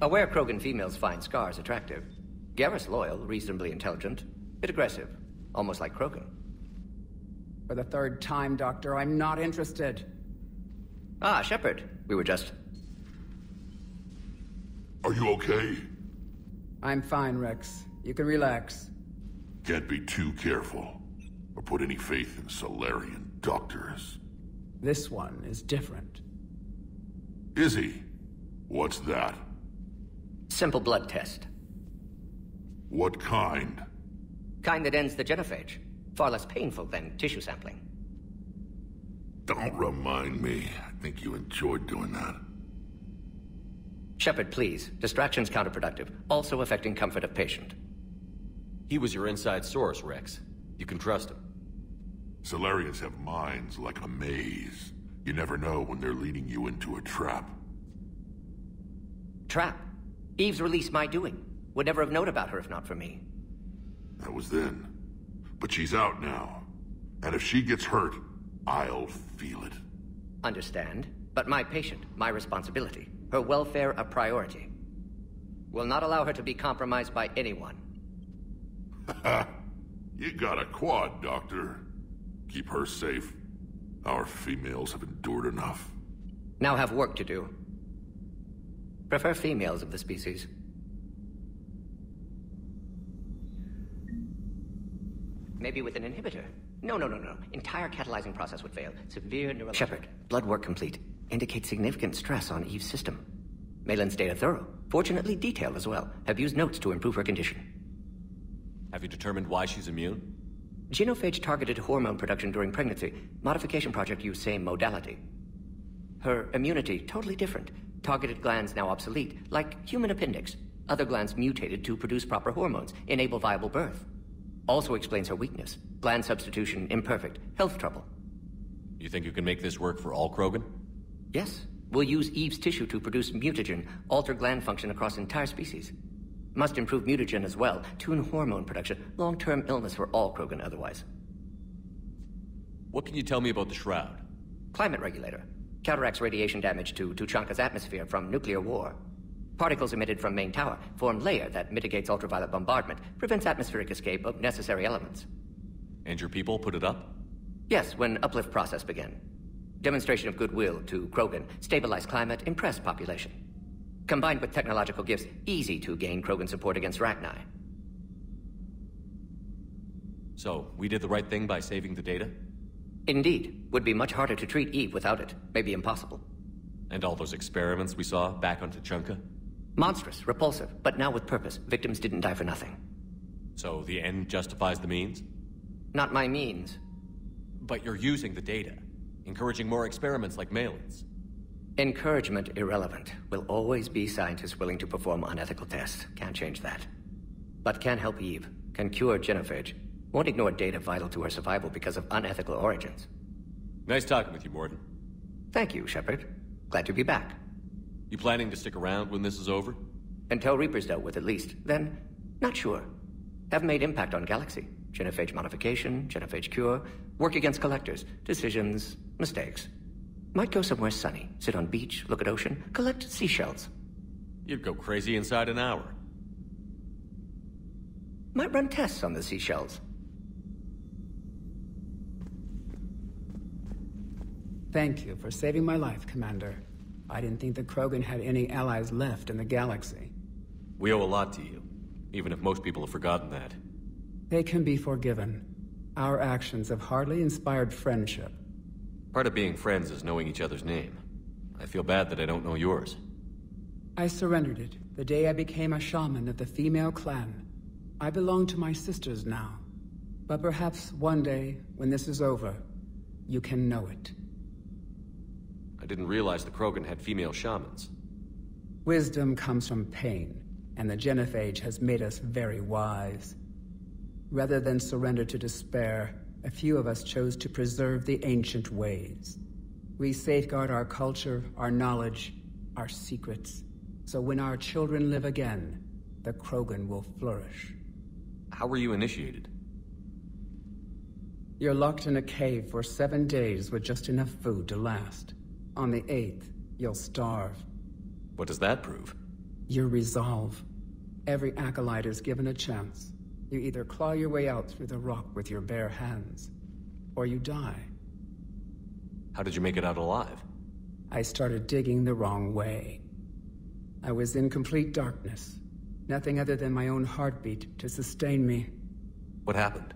Aware Krogan females find scars attractive. Garrus loyal, reasonably intelligent, bit aggressive, almost like Krogan. For the third time, Doctor, I'm not interested. Ah, Shepard. We were just... Are you okay? I'm fine, Rex. You can relax. Can't be too careful, or put any faith in Salarian doctors. This one is different. Is he? What's that? Simple blood test. What kind? Kind that ends the genophage. Far less painful than tissue sampling. Don't remind me. I think you enjoyed doing that. Shepard, please. Distraction's counterproductive, also affecting comfort of patient. He was your inside source, Rex. You can trust him. Salarians have minds like a maze. You never know when they're leading you into a trap. Trap? Eve's release my doing. Would never have known about her if not for me. That was then. But she's out now. And if she gets hurt, I'll feel it. Understand. But my patient, my responsibility. Her welfare a priority. Will not allow her to be compromised by anyone. You got a quad, Doctor. Keep her safe. Our females have endured enough. Now have work to do. Prefer females of the species. Maybe with an inhibitor. No. Entire catalyzing process would fail. Severe neurological... Shepard, blood work complete. Indicates significant stress on Eve's system. Malin's data thorough. Fortunately detailed as well. Have used notes to improve her condition. Have you determined why she's immune? Genophage targeted hormone production during pregnancy. Modification project used same modality. Her immunity, totally different. Targeted glands now obsolete, like human appendix. Other glands mutated to produce proper hormones, enable viable birth. Also explains her weakness. Gland substitution imperfect. Health trouble. You think you can make this work for all Krogan? Yes. We'll use Eve's tissue to produce mutagen, alter gland function across entire species. Must improve mutagen as well, tune hormone production. Long-term illness for all Krogan otherwise. What can you tell me about the Shroud? Climate regulator. Counteracts radiation damage to Tuchanka's atmosphere from nuclear war. Particles emitted from main tower form layer that mitigates ultraviolet bombardment, prevents atmospheric escape of necessary elements. And your people put it up? Yes, when uplift process began. Demonstration of goodwill to Krogan, stabilize climate, impress population. Combined with technological gifts, easy to gain Krogan support against Rachni. So, we did the right thing by saving the data? Indeed. Would be much harder to treat Eve without it. Maybe impossible. And all those experiments we saw back on Tuchanka? Monstrous, repulsive, but now with purpose. Victims didn't die for nothing. So the end justifies the means? Not my means. But you're using the data, encouraging more experiments like Malin's. Encouragement irrelevant. Will always be scientists willing to perform unethical tests. Can't change that. But can help Eve. Can cure genophage. Won't ignore data vital to her survival because of unethical origins. Nice talking with you, Morden. Thank you, Shepard. Glad to be back. You planning to stick around when this is over? Until Reaper's dealt with, at least. Then, not sure. Haven't made impact on Galaxy. Genophage modification, genophage cure, work against collectors, decisions, mistakes. Might go somewhere sunny, sit on beach, look at ocean, collect seashells. You'd go crazy inside an hour. Might run tests on the seashells. Thank you for saving my life, Commander. I didn't think the Krogan had any allies left in the galaxy. We owe a lot to you, even if most people have forgotten that. They can be forgiven. Our actions have hardly inspired friendship. Part of being friends is knowing each other's name. I feel bad that I don't know yours. I surrendered it the day I became a shaman of the female clan. I belong to my sisters now. But perhaps one day, when this is over, you can know it. I didn't realize the Krogan had female shamans. Wisdom comes from pain, and the genophage has made us very wise. Rather than surrender to despair, a few of us chose to preserve the ancient ways. We safeguard our culture, our knowledge, our secrets, so when our children live again, the Krogan will flourish. How were you initiated? You're locked in a cave for 7 days with just enough food to last. On the 8th, you'll starve. What does that prove? your resolve. Every acolyte is given a chance. You either claw your way out through the rock with your bare hands, or you die. How did you make it out alive? I started digging the wrong way. I was in complete darkness. Nothing other than my own heartbeat to sustain me. What happened?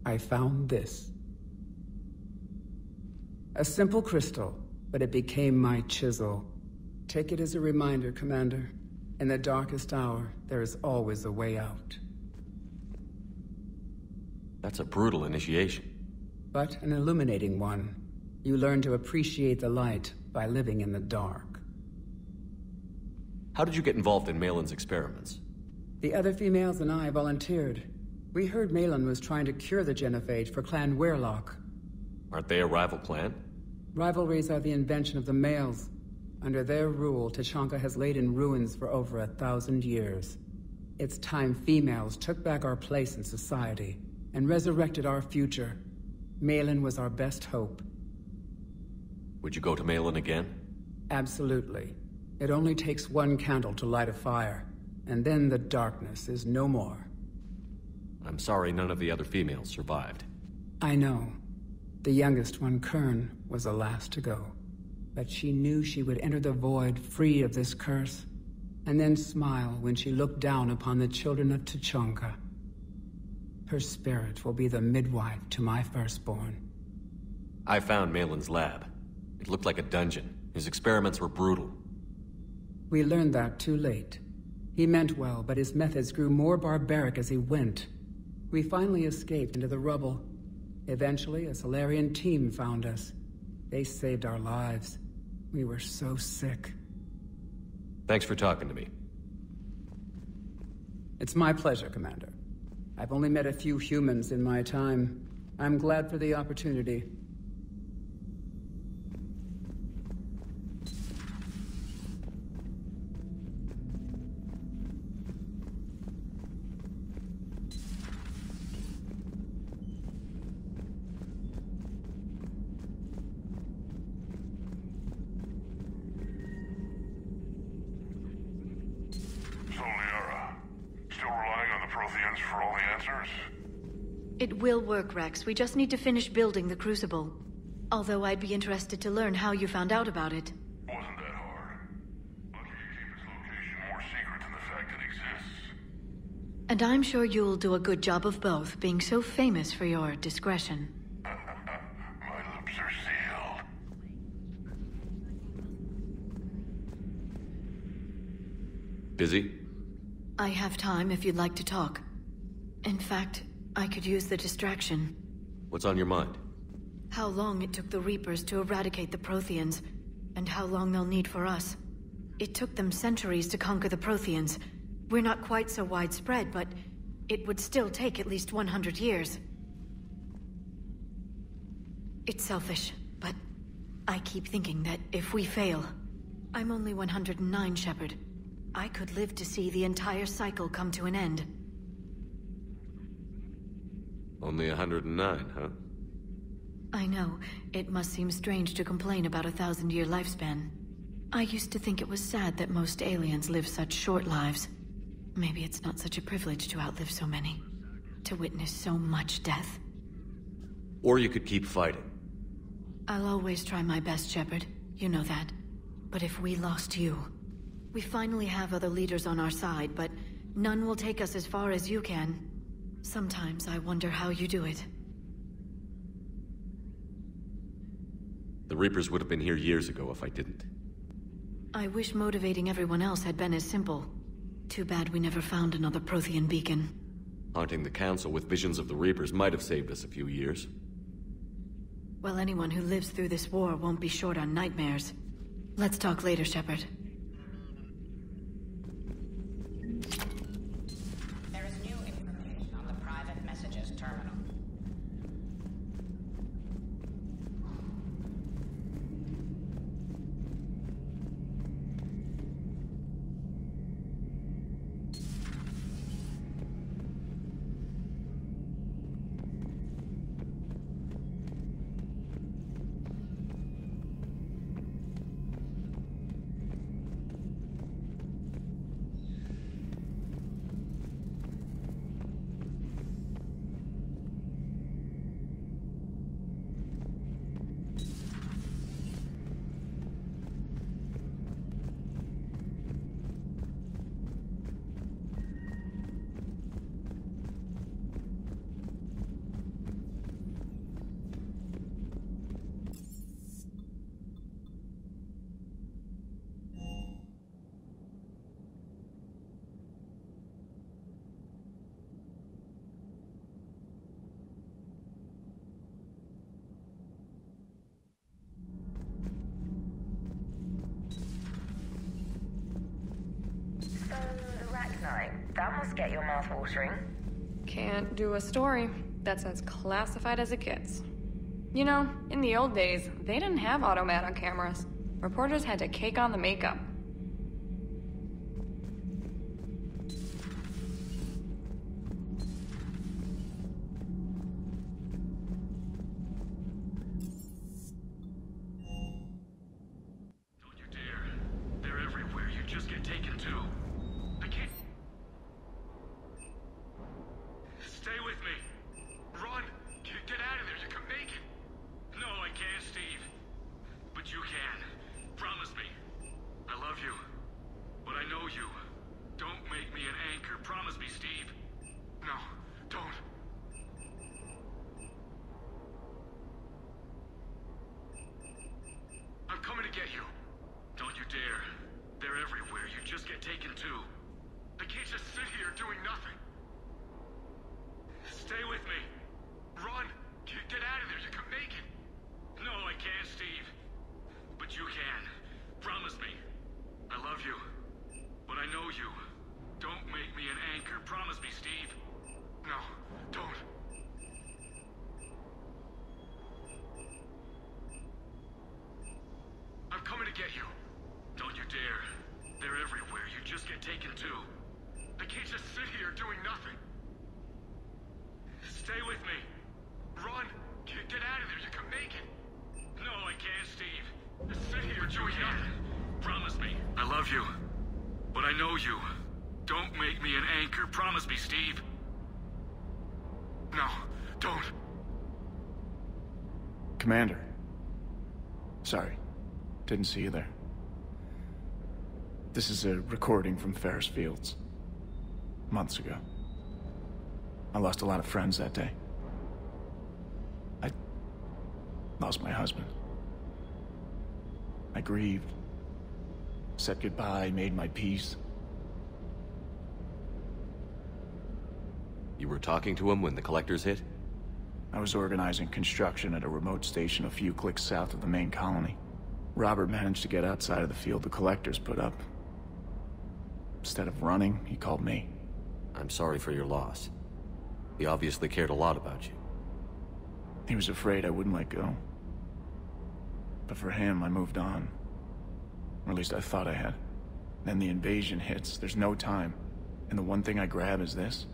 I found this. A simple crystal, but it became my chisel. Take it as a reminder, Commander. In the darkest hour, there is always a way out. That's a brutal initiation. But an illuminating one. You learn to appreciate the light by living in the dark. How did you get involved in Malin's experiments? The other females and I volunteered. We heard Malin was trying to cure the genophage for Clan 𝐥𝐤𝐤𝐞. Aren't they a rival clan? Rivalries are the invention of the males. Under their rule, 𝐾𝐨𝐧'𝐭 has laid in ruins for over 1,000 years. It's time females took back our place in society and resurrected our future. Malin was our best hope. Would you go to Malin again? Absolutely. It only takes one candle to light a fire, and then the darkness is no more. I'm sorry none of the other females survived. I know. The youngest one, 𝐾𝐨, was the last to go. But she knew she would enter the void free of this curse, and then smile when she looked down upon the children of 𝐾𝐨𝐤𝐿. Her spirit will be the midwife to my firstborn. I found Malin's lab. It looked like a dungeon. His experiments were brutal. We learned that too late. He meant well, but his methods grew more barbaric as he went. We finally escaped into the rubble. Eventually, a Solarian team found us. They saved our lives. We were so sick. Thanks for talking to me. It's my pleasure, Commander. I've only met a few humans in my time. I'm glad for the opportunity. It will work, Rex. We just need to finish building the Crucible. Although I'd be interested to learn how you found out about it. Wasn't that hard. Lucky to keep its location more secret than the fact it exists. And I'm sure you'll do a good job of both, being so famous for your discretion. My lips are sealed. Busy? I have time if you'd like to talk. In fact, I could use the distraction. What's on your mind? How long it took the Reapers to eradicate the Protheans, and how long they'll need for us. It took them centuries to conquer the Protheans. We're not quite so widespread, but it would still take at least 100 years. It's selfish, but I keep thinking that if we fail... I'm only 109, Shepard. I could live to see the entire cycle come to an end. Only 109, huh? I know. It must seem strange to complain about a 1,000-year lifespan. I used to think it was sad that most aliens live such short lives. Maybe it's not such a privilege to outlive so many. To witness so much death. Or you could keep fighting. I'll always try my best, Shepard. You know that. But if we lost you... We finally have other leaders on our side, but none will take us as far as you can. Sometimes I wonder how you do it. The Reapers would have been here years ago if I didn't. I wish motivating everyone else had been as simple. Too bad we never found another Prothean beacon. Haunting the Council with visions of the Reapers might have saved us a few years. Well, anyone who lives through this war won't be short on nightmares. Let's talk later, Shepard. There is new information on the private messages terminal. night. That must get your mouth watering. Can't do a story that's as classified as it gets. You know, in the old days, they didn't have automatic cameras. Reporters had to cake on the makeup. Don't you dare. They're everywhere. You just get taken too. I can't... Stay with me. Run. Get out of there. You can make it. No, I can't, Steve. But you can. Promise me. I love you. But I know you. Don't make me an anchor. Promise me, Steve. No, don't. I'm coming to get you. Don't you dare. They're everywhere. You just get taken too. I can't just sit here doing nothing. Stay with me. Run. Get out of there. You can make it. No, I can't, Steve. But you can. Promise me. I love you. But I know you. Don't make me an anchor. Promise me, Steve. No, don't. I'm coming to get you. Don't you dare. They're everywhere. You just get taken too. I can't just sit here doing nothing. Stay with me. Run. Get out of there. You can make it. No, I can't, Steve. Just sit here doing nothing. Promise me. I love you. But I know you. Don't make me an anchor. Promise me, Steve. No, don't. Commander. Sorry. Didn't see you there. This is a recording from Ferris Fields. Months ago. I lost a lot of friends that day. I lost my husband. I grieved. Said goodbye, made my peace. You were talking to him when the collectors hit? I was organizing construction at a remote station a few clicks south of the main colony. Robert managed to get outside of the field the collectors put up. Instead of running, he called me. I'm sorry for your loss. He obviously cared a lot about you. He was afraid I wouldn't let go. But for him, I moved on. Or at least I thought I had. Then the invasion hits, there's no time. And the one thing I grab is this.